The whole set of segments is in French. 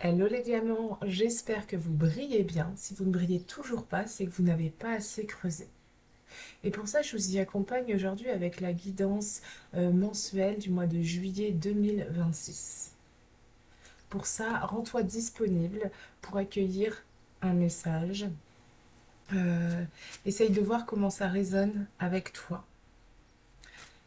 Hello les diamants, j'espère que vous brillez bien. Si vous ne brillez toujours pas, c'est que vous n'avez pas assez creusé. Et pour ça, je vous y accompagne aujourd'hui avec la guidance mensuelle du mois de juillet 2026. Pour ça, rends-toi disponible pour accueillir un message. Essaye de voir comment ça résonne avec toi.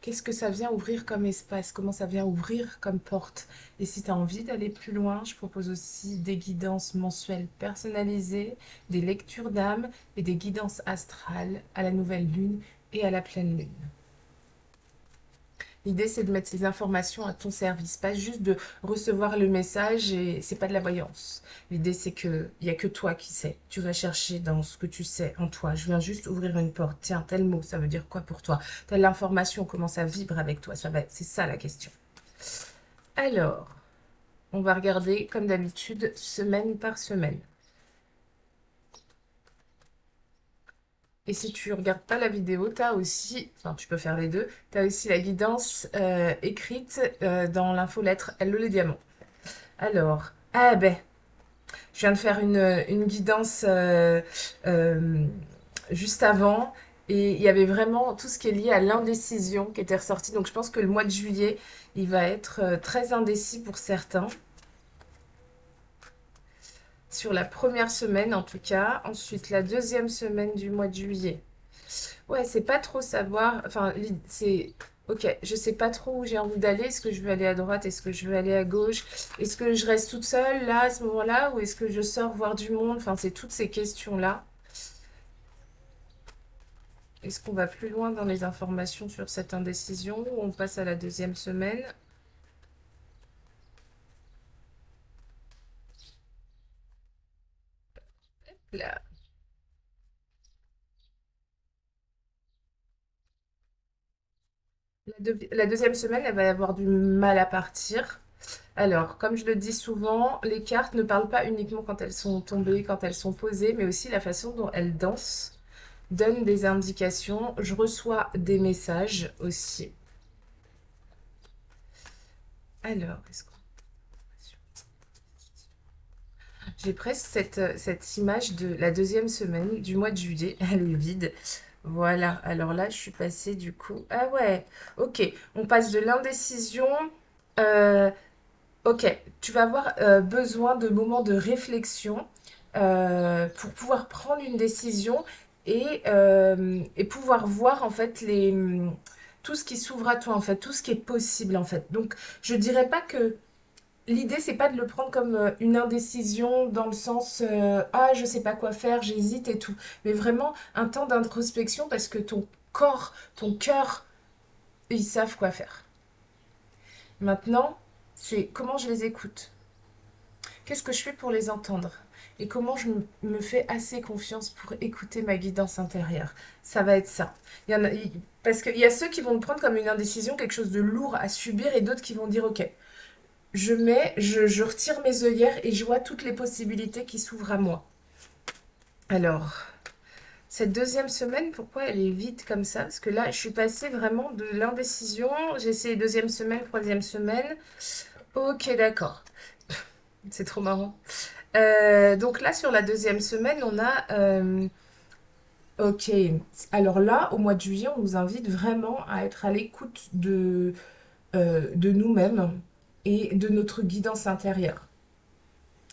Qu'est-ce que ça vient ouvrir comme espace? Comment ça vient ouvrir comme porte? Et si tu as envie d'aller plus loin, je propose aussi des guidances mensuelles personnalisées, des lectures d'âme et des guidances astrales à la nouvelle lune et à la pleine lune. L'idée, c'est de mettre ces informations à ton service, pas juste de recevoir le message et c'est pas de la voyance. L'idée, c'est qu'il n'y a que toi qui sais. Tu vas chercher dans ce que tu sais en toi. Je viens juste ouvrir une porte. Tiens, tel mot, ça veut dire quoi pour toi? Telle information, comment ça vibre avec toi? C'est ça la question. Alors, on va regarder comme d'habitude, semaine par semaine. Et si tu regardes pas la vidéo, tu as aussi, enfin tu peux faire les deux, tu as aussi la guidance écrite dans l'infolettre Hello les diamants. Alors, ah ben, je viens de faire une guidance euh, juste avant et il y avait vraiment tout ce qui est lié à l'indécision qui était ressorti. Donc je pense que le mois de juillet, il va être très indécis pour certains. Sur la première semaine en tout cas. Ensuite, la deuxième semaine du mois de juillet. Ouais, c'est pas trop savoir. Enfin, c'est. Ok, je sais pas trop où j'ai envie d'aller. Est-ce que je veux aller à droite? Est-ce que je veux aller à gauche? Est-ce que je reste toute seule là, à ce moment-là? Ou est-ce que je sors voir du monde? Enfin, c'est toutes ces questions-là. Est-ce qu'on va plus loin dans les informations sur cette indécision ou on passe à la deuxième semaine? La, la deuxième semaine, elle va avoir du mal à partir. Alors, comme je le dis souvent, les cartes ne parlent pas uniquement quand elles sont tombées, quand elles sont posées, mais aussi la façon dont elles dansent donne des indications. Je reçois des messages aussi. Alors, est-ce qu'on... J'ai presque cette image de la deuxième semaine du mois de juillet. Elle est vide. Voilà. Alors là, je suis passée du coup. Ah ouais. Ok. On passe de l'indécision. euh, Ok, tu vas avoir besoin de moments de réflexion pour pouvoir prendre une décision et pouvoir voir en fait tout ce qui s'ouvre à toi en fait, tout ce qui est possible en fait. Donc je dirais pas que l'idée c'est pas de le prendre comme une indécision dans le sens ah je sais pas quoi faire, j'hésite et tout, mais vraiment un temps d'introspection parce que ton corps, ton cœur, ils savent quoi faire. Maintenant, c'est comment je les écoute. Qu'est-ce que je fais pour les entendre? Et comment je me fais assez confiance pour écouter ma guidance intérieure? Ça va être ça. Il y en a, parce qu'il y a ceux qui vont le prendre comme une indécision, quelque chose de lourd à subir, et d'autres qui vont dire, ok, je retire mes œillères et je vois toutes les possibilités qui s'ouvrent à moi. Alors, cette deuxième semaine, pourquoi elle est vide comme ça? Parce que là, je suis passée vraiment de l'indécision. J'ai essayé deuxième semaine, troisième semaine. Ok, d'accord. C'est trop marrant. Donc là, sur la deuxième semaine, on a... ok, alors là, au mois de juillet, on nous invite vraiment à être à l'écoute de nous-mêmes et de notre guidance intérieure.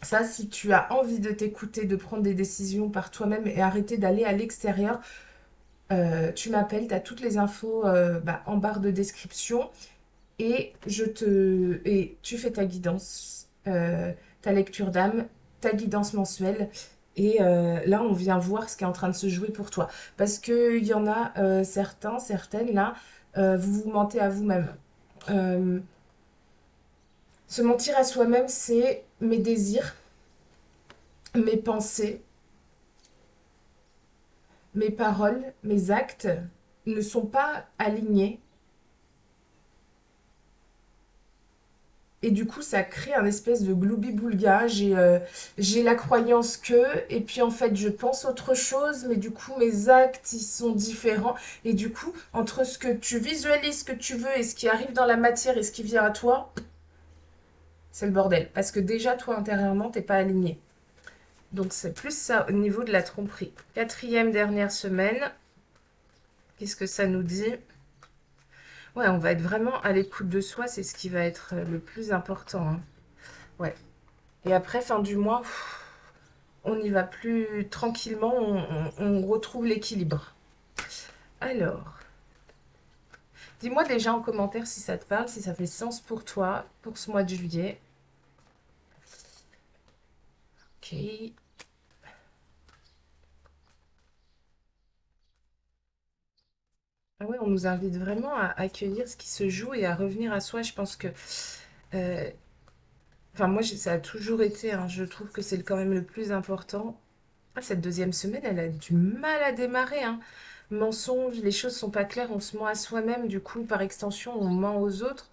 Ça, si tu as envie de t'écouter, de prendre des décisions par toi-même et arrêter d'aller à l'extérieur, tu m'appelles, tu as toutes les infos en barre de description et tu fais ta guidance, ta lecture d'âme, ta guidance mensuelle. Et là, on vient voir ce qui est en train de se jouer pour toi. Parce qu'il y en a certains, certaines, là, vous vous mentez à vous-même. Euh, Se mentir à soi-même, c'est mes désirs, mes pensées, mes paroles, mes actes ne sont pas alignés. Et du coup, ça crée un espèce de gloubi-boulga. J'ai la croyance que, et puis en fait, je pense autre chose, mais du coup, mes actes, ils sont différents. Et du coup, entre ce que tu visualises, ce que tu veux, et ce qui arrive dans la matière et ce qui vient à toi, c'est le bordel. Parce que déjà, toi, intérieurement, t'es pas aligné. Donc, c'est plus ça au niveau de la tromperie. Quatrième dernière semaine, qu'est-ce que ça nous dit? Ouais, on va être vraiment à l'écoute de soi, c'est ce qui va être le plus important, hein. Ouais. Et après, fin du mois, on y va plus tranquillement, on retrouve l'équilibre. Alors, dis-moi déjà en commentaire si ça te parle, si ça fait sens pour toi, pour ce mois de juillet. Ok. Ah ouais, on nous invite vraiment à accueillir ce qui se joue et à revenir à soi. Je pense que, euh, enfin moi, ça a toujours été, hein, je trouve que c'est quand même le plus important. Ah, cette deuxième semaine, elle a du mal à démarrer, hein. Mensonge, les choses sont pas claires, on se ment à soi-même, du coup, par extension, on ment aux autres.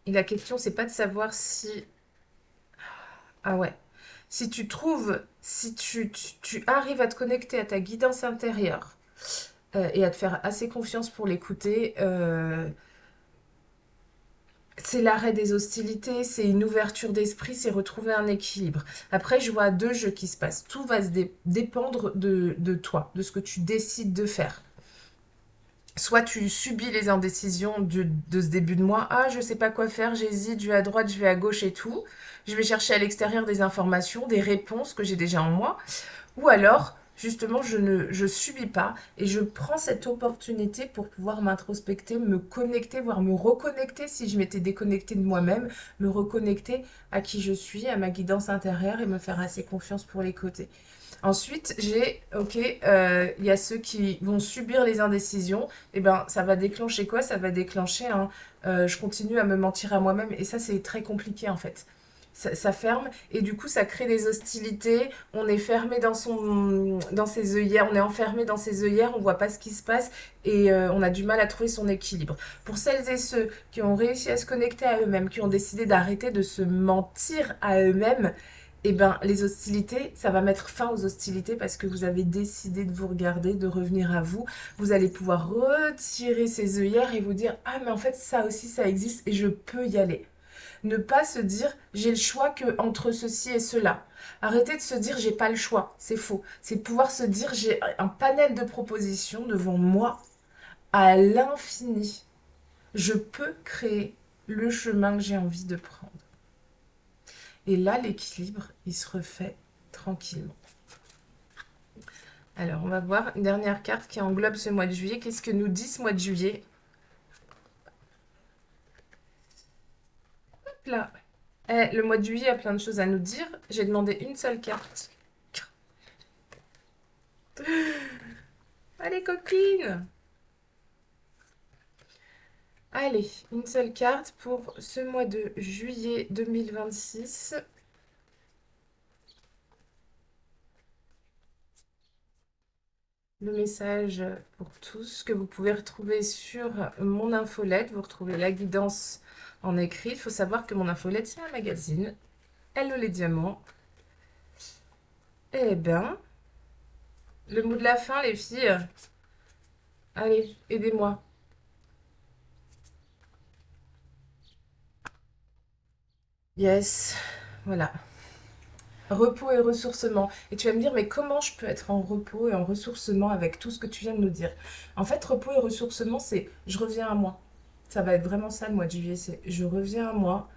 Et la question, c'est pas de savoir si... Ah ouais. Si tu trouves, si tu arrives à te connecter à ta guidance intérieure et à te faire assez confiance pour l'écouter, c'est l'arrêt des hostilités, c'est une ouverture d'esprit, c'est retrouver un équilibre. Après, je vois deux jeux qui se passent. Tout va se dépendre de toi, de ce que tu décides de faire. Soit tu subis les indécisions de ce début de mois. Ah, je sais pas quoi faire, j'hésite, je vais à droite, je vais à gauche et tout. Je vais chercher à l'extérieur des informations, des réponses que j'ai déjà en moi. Ou alors, justement, je subis pas et je prends cette opportunité pour pouvoir m'introspecter, me connecter, voire me reconnecter si je m'étais déconnectée de moi-même, me reconnecter à qui je suis, à ma guidance intérieure et me faire assez confiance pour les côtés. Ensuite, ok, il y a ceux qui vont subir les indécisions. Et ben, ça va déclencher quoi? Ça va déclencher je continue à me mentir à moi-même. Et ça, c'est très compliqué en fait. Ça ferme et du coup, ça crée des hostilités. On est fermé dans ses œillères, on est enfermé dans ses œillères, on voit pas ce qui se passe et on a du mal à trouver son équilibre. Pour celles et ceux qui ont réussi à se connecter à eux-mêmes, qui ont décidé d'arrêter de se mentir à eux-mêmes, eh ben, les hostilités, ça va mettre fin aux hostilités parce que vous avez décidé de vous regarder, de revenir à vous. Vous allez pouvoir retirer ces œillères et vous dire, ah, mais en fait, ça aussi, ça existe et je peux y aller. Ne pas se dire, j'ai le choix que entre ceci et cela. Arrêtez de se dire, j'ai pas le choix. C'est faux. C'est de pouvoir se dire, j'ai un panel de propositions devant moi à l'infini. Je peux créer le chemin que j'ai envie de prendre. Et là, l'équilibre, il se refait tranquillement. Alors, on va voir une dernière carte qui englobe ce mois de juillet. Qu'est-ce que nous dit ce mois de juillet? Hop là. Le mois de juillet a plein de choses à nous dire. J'ai demandé une seule carte. Allez, copine! Allez, une seule carte pour ce mois de juillet 2026. Le message pour tous que vous pouvez retrouver sur mon infolette. Vous retrouvez la guidance en écrit. Il faut savoir que mon infolette, c'est un magazine. Hello les diamants. Eh ben, le mot de la fin, les filles. Allez, aidez-moi. Yes, voilà. Repos et ressourcement. Et tu vas me dire, mais comment je peux être en repos et en ressourcement avec tout ce que tu viens de nous dire? En fait, repos et ressourcement, c'est je reviens à moi. Ça va être vraiment ça le mois de juillet, c'est je reviens à moi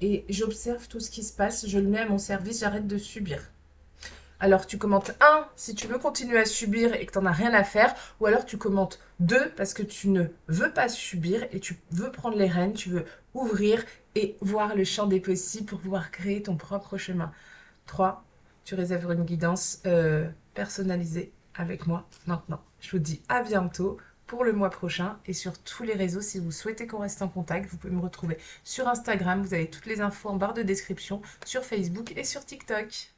et j'observe tout ce qui se passe, je le mets à mon service, j'arrête de subir. Alors tu commentes un si tu veux continuer à subir et que tu n'en as rien à faire, ou alors tu commentes 2 parce que tu ne veux pas subir et tu veux prendre les rênes, tu veux ouvrir et voir le champ des possibles pour pouvoir créer ton propre chemin. 3, tu réserves une guidance personnalisée avec moi maintenant. Je vous dis à bientôt pour le mois prochain et sur tous les réseaux. Si vous souhaitez qu'on reste en contact, vous pouvez me retrouver sur Instagram. Vous avez toutes les infos en barre de description, sur Facebook et sur TikTok.